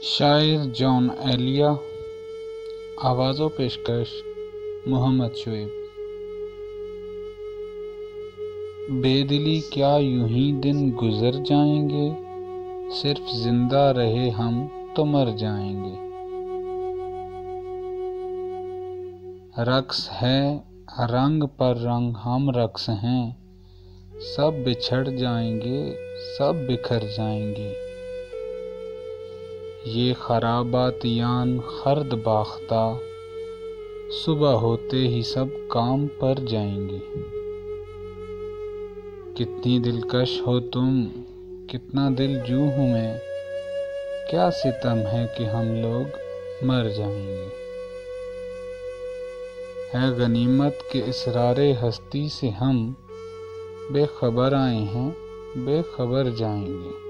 شاعر جان ایلیا، آواز و پیشکش محمد شعیب۔ بے دلی کیا یوں ہی دن گزر جائیں گے، صرف زندہ رہے ہم تو مر جائیں گے۔ رقص ہے رنگ پر رنگ ہم رقص ہیں، سب بچھڑ جائیں گے سب بکھر جائیں گے۔ یہ خراباتیان خرد باختہ، صبح ہوتے ہی سب کام پر جائیں گے۔ کتنی دلکش ہو تم کتنا دل جو ہوں میں، کیا ستم ہے کہ ہم لوگ مر جائیں گے۔ ہے غنیمت کہ اسرار ہستی سے ہم بے خبر آئے ہیں بے خبر جائیں گے۔